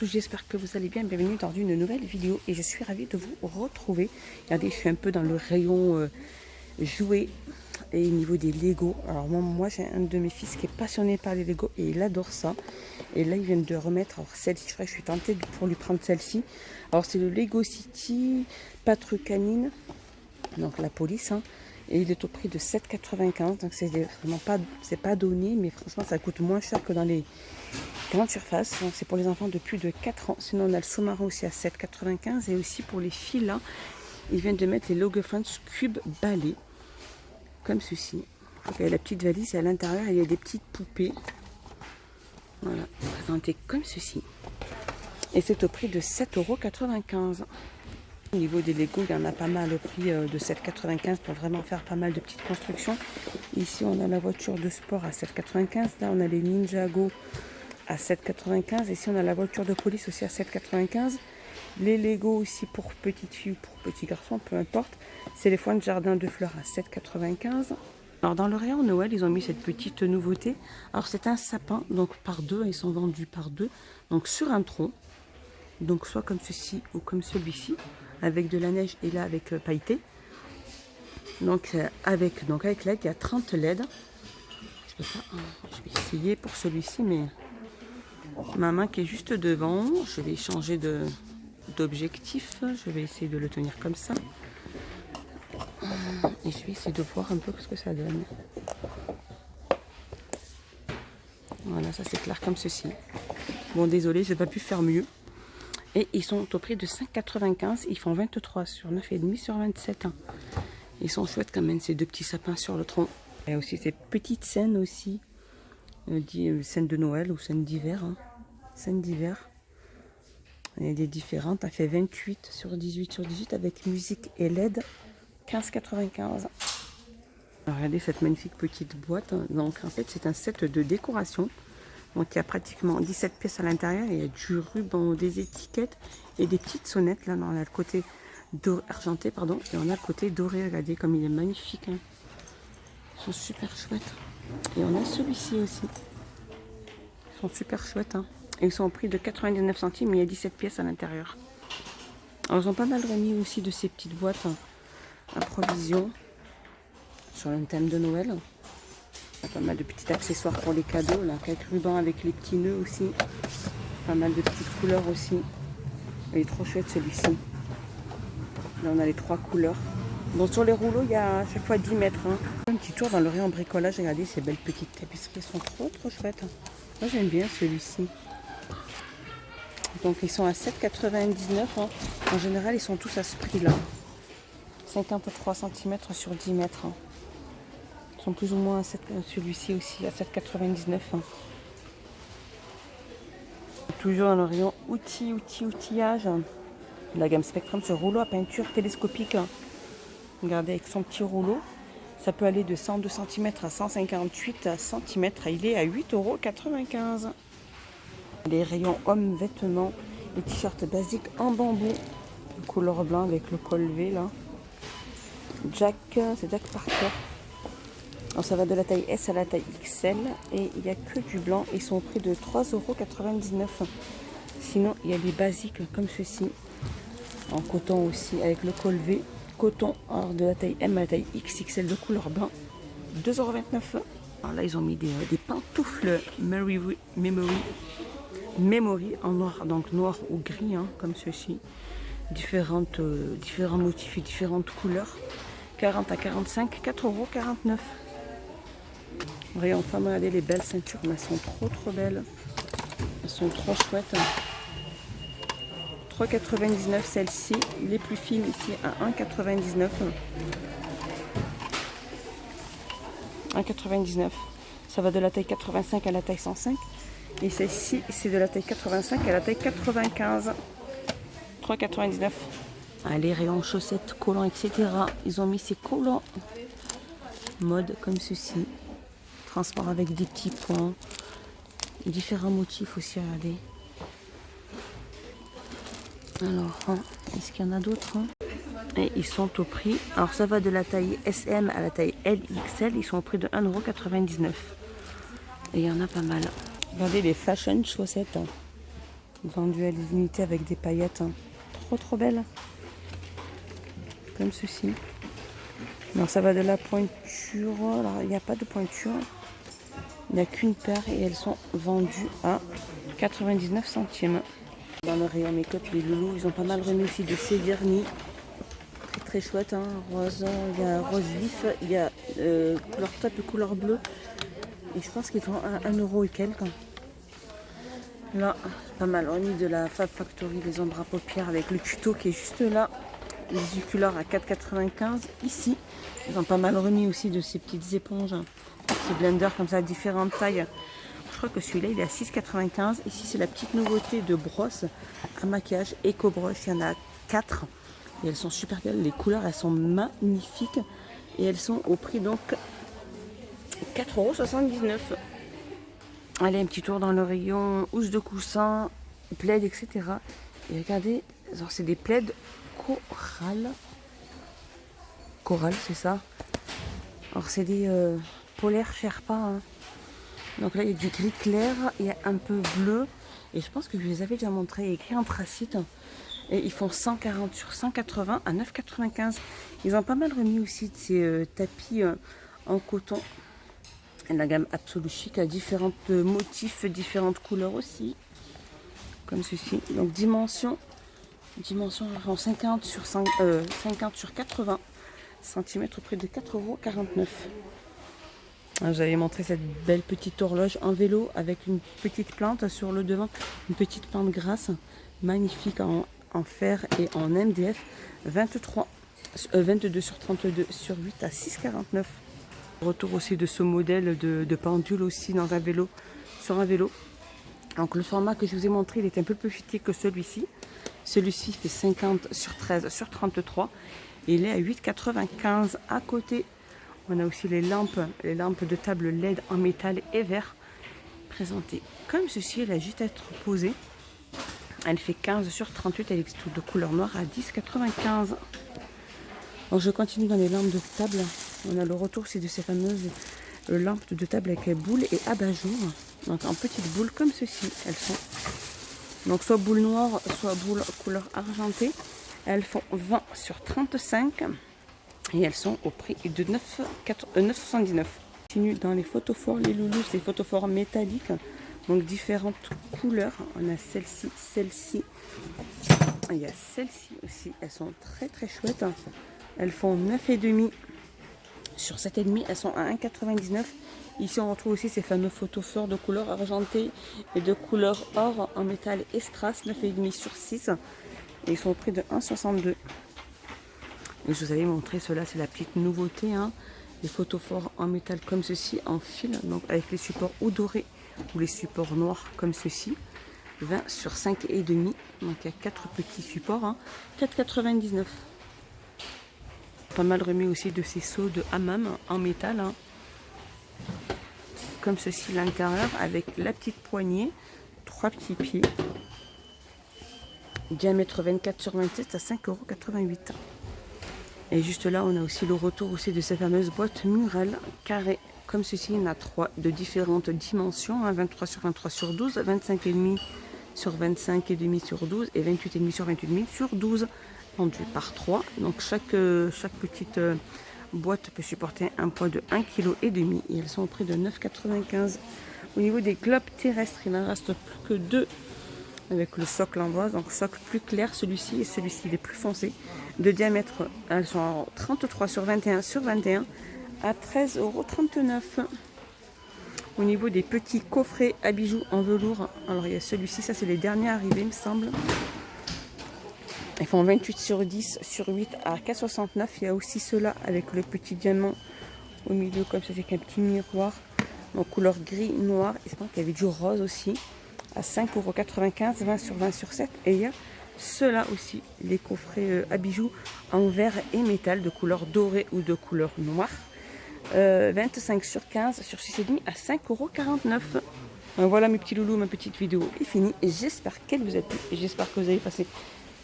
tous, j'espère que vous allez bien. Bienvenue dans une nouvelle vidéo et je suis ravie de vous retrouver. Regardez, je suis un peu dans le rayon jouets et au niveau des Lego. Alors moi j'ai un de mes fils qui est passionné par les Lego et il adore ça. Et là, ils viennent de remettre, alors celle-ci, je suis tentée pour lui prendre celle-ci. Alors c'est le Lego City Patrouille Canine, donc la police, hein. Et il est au prix de 7,95 €. Donc c'est vraiment pas donné, mais franchement ça coûte moins cher que dans les grandes surfaces. C'est pour les enfants de plus de 4 ans. Sinon on a le sous-marin aussi à 7,95 € et aussi pour les filles là, ils viennent de mettre les Lego Friends Cube balai comme ceci. Il y a la petite valise et à l'intérieur il y a des petites poupées. Voilà, présentées comme ceci. Et c'est au prix de 7,95 €. Au niveau des Lego, il y en a pas mal au prix de 7,95 € pour vraiment faire pas mal de petites constructions. Ici, on a la voiture de sport à 7,95 €. Là, on a les Ninjago à 7,95 €. Ici, on a la voiture de police aussi à 7,95 €. Les Lego aussi pour petites filles ou pour petits garçons, peu importe. C'est les foins de jardin de fleurs à 7,95 €. Alors, dans le rayon Noël, ils ont mis cette petite nouveauté. Alors, c'est un sapin, donc par deux. Ils sont vendus par deux, donc sur un tronc. Donc, soit comme ceci ou comme celui-ci, avec de la neige et là avec pailleté. Donc avec LED, il y a 30 LED. Je vais essayer pour celui-ci, mais ma main qui est juste devant, je vais changer d'objectif. Je vais essayer de le tenir comme ça. Et je vais essayer de voir un peu ce que ça donne. Voilà, ça c'est clair comme ceci. Bon, désolé, je n'ai pas pu faire mieux. Et ils sont au prix de 5,95 €. Ils font 23 sur 9,5 sur 27. Hein. Ils sont chouettes quand même, ces deux petits sapins sur le tronc. Il y a aussi ces petites scènes aussi. Scènes de Noël ou scènes d'hiver. Hein. Scènes d'hiver. Il y a des différentes. Ça fait 28 sur 18 sur 18 avec musique et LED. 15,95 €. Regardez cette magnifique petite boîte. Donc en fait c'est un set de décoration. Donc il y a pratiquement 17 pièces à l'intérieur, il y a du ruban, des étiquettes et des petites sonnettes. Là, on a le côté argenté, pardon, et on a le côté doré. Regardez comme il est magnifique. Hein. Ils sont super chouettes. Et on a celui-ci aussi. Ils sont super chouettes. Hein. Et ils sont au prix de 99 centimes, mais il y a 17 pièces à l'intérieur. Alors ils ont pas mal remis aussi de ces petites boîtes à provision sur le thème de Noël. Il y a pas mal de petits accessoires pour les cadeaux, là, quelques rubans avec les petits nœuds aussi. Pas mal de petites couleurs aussi. Il est trop chouette celui-ci. Là, on a les 3 couleurs. Donc sur les rouleaux, il y a à chaque fois 10 mètres. Hein. Un petit tour dans le rayon bricolage. Regardez ces belles petites tapisseries. Elles sont trop chouettes. Moi, j'aime bien celui-ci. Donc, ils sont à 7,99 €. Hein. En général, ils sont tous à ce prix-là. 53 cm sur 10 mètres. Hein. Sont plus ou moins à celui-ci aussi à 7,99 €. Hein. Toujours dans le rayon outillage. La gamme Spectrum, ce rouleau à peinture télescopique. Hein. Regardez avec son petit rouleau. Ça peut aller de 102 cm à 158 cm. Il est à 8,95 €. Les rayons hommes vêtements. Les t-shirts basiques en bambou. De couleur blanc avec le col V là. C'est Jack Parker. Alors ça va de la taille S à la taille XL et il n'y a que du blanc. Ils sont au prix de 3,99 €. Sinon, il y a les basiques comme ceci, en coton aussi, avec le col V. Coton alors de la taille M à la taille XXL de couleur blanc, 2,29 €. Alors là, ils ont mis des pantoufles Memory en noir, donc noir ou gris, hein, comme ceci. Différents motifs et différentes couleurs. 40 à 45, 4,49 €. Rayon femme, regardez les belles ceintures, elles sont trop belles. Elles sont trop chouettes. 3,99 € celle-ci. Les plus fines ici à 1,99 €. 1,99 €. Ça va de la taille 85 à la taille 105. Et celle-ci, c'est de la taille 85 à la taille 95. 3,99 €. Ah, les rayons chaussettes, collants, etc. Ils ont mis ces collants mode comme ceci. Transport avec des petits points. Différents motifs aussi, regardez. Alors, hein, est-ce qu'il y en a d'autres hein? Et ils sont au prix. Alors, ça va de la taille SM à la taille LXL. Ils sont au prix de 1,99 €. Et il y en a pas mal. Regardez les fashion chaussettes. Hein. Vendu à des unités avec des paillettes. Hein. Trop belles. Comme ceci. Alors ça va de la pointure. Alors il n'y a pas de pointure. Il n'y a qu'une paire et elles sont vendues à 99 centimes. Dans le rayon make-up, les loulous, ils ont pas mal remis aussi de ces vernis. Très chouette, hein. Rose, il y a rose vif, il y a couleur top et couleur bleue. Et je pense qu'ils font 1 euro et quelques. Là, pas mal remis de la Fab Factory, les ombres à paupières avec le tuto qui est juste là. Les épiculeurs à 4,95. Ici, ils ont pas mal remis aussi de ces petites éponges. Ces blenders comme ça, différentes tailles. Je crois que celui-là, il est à 6,95. Ici, c'est la petite nouveauté de brosse à maquillage Eco Brush. Il y en a 4. Et elles sont super belles. Les couleurs, elles sont magnifiques. Et elles sont au prix donc 4,79 €. Allez, un petit tour dans le rayon housse de coussin, plaid, etc. Et regardez, c'est des plaids coral. Coral, c'est ça. Alors, c'est des polaires Sherpa. Hein. Donc là, il y a du gris clair, il y a un peu bleu. Et je pense que je les avais déjà montrés, écrit anthracite. Et ils font 140 sur 180 à 9,95 €. Ils ont pas mal remis aussi de ces tapis en coton. Et la gamme Absolu Chic a différents motifs, différentes couleurs aussi. Comme ceci. Donc dimension en 50 sur 80 cm au prix de 4,49 €. Vous avez montré cette belle petite horloge en vélo avec une petite plante sur le devant, une petite plante grasse, magnifique en fer et en MDF, 22 sur 32 sur 8 à 6,49 €. Retour aussi de ce modèle de pendule aussi dans un vélo, sur un vélo. Donc le format que je vous ai montré, il est un peu plus petit que celui-ci. Celui-ci fait 50 sur 13 sur 33 et il est à 8,95 €. À côté, on a aussi les lampes de table LED en métal et verre, présentées comme ceci. Elle a juste à être posée. Elle fait 15 sur 38, elle est toute de couleur noire à 10,95 €. Donc je continue dans les lampes de table. On a le retour aussi de ces fameuses lampes de table avec boule et abat-jour. Donc en petites boules comme ceci. Elles sont donc soit boule noire, soit boule couleur argentée. Elles font 20 sur 35 et elles sont au prix de 9,79 €. Continue dans les photophores, les loulous, c'est photophores métalliques. Donc différentes couleurs. On a celle-ci, celle-ci. Il y a celle-ci aussi. Elles sont très chouettes. Elles font 9,5 sur 7,5. Elles sont à 1,99 €. Ici, on retrouve aussi ces fameux photophores de couleur argentée et de couleur or en métal et strass, 9,5 sur 6. Et ils sont au prix de 1,62 €. Et je vous avais montré cela, c'est la petite nouveauté. Hein. Les photophores en métal comme ceci, en fil, donc avec les supports ou dorés ou les supports noirs comme ceci. 20 sur 5,5. Donc il y a 4 petits supports. Hein. 4,99 €. Pas mal remis aussi de ces seaux de hammam en métal. Hein. Comme ceci l'intérieur avec la petite poignée, 3 petits pieds. Diamètre 24 sur 27 à 5,88 €. Et juste là, on a aussi le retour aussi de ces fameuses boîtes murales carrées. Comme ceci, il y en a 3 de différentes dimensions. Hein, 23 sur 23 sur 12, 25,5 sur 25,5 sur 12 et 28,5 sur 28,5 sur 12. Vendues par 3. Donc chaque petite boîte peut supporter un poids de 1,5 kg et elles sont au prix de 9,95 €. Au niveau des globes terrestres, il n'en reste plus que 2 avec le socle en bois, donc socle plus clair, celui-ci et celui-ci il est plus foncé. De diamètre, elles sont en 33 sur 21 sur 21 à 13,39 €. Au niveau des petits coffrets à bijoux en velours, alors il y a celui-ci, ça c'est les derniers arrivés il me semble. Ils font 28 sur 10 sur 8 à 4,69 €. Il y a aussi ceux-là avec le petit diamant au milieu comme ça avec un petit miroir. Donc couleur gris noir. Et je pense qu'il y avait du rose aussi à 5,95 €, 20 sur 20 sur 7. Et il y a ceux-là aussi, les coffrets à bijoux en verre et métal de couleur dorée ou de couleur noire. 25 sur 15 sur 6,5 à 5,49 €. Voilà mes petits loulous, ma petite vidéo est finie. Et j'espère qu'elle vous a plu. Et j'espère que vous avez passé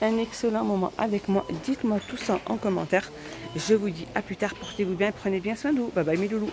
un excellent moment avec moi. Dites-moi tout ça en commentaire. Je vous dis à plus tard. Portez-vous bien. Prenez bien soin de vous. Bye bye mes loulous.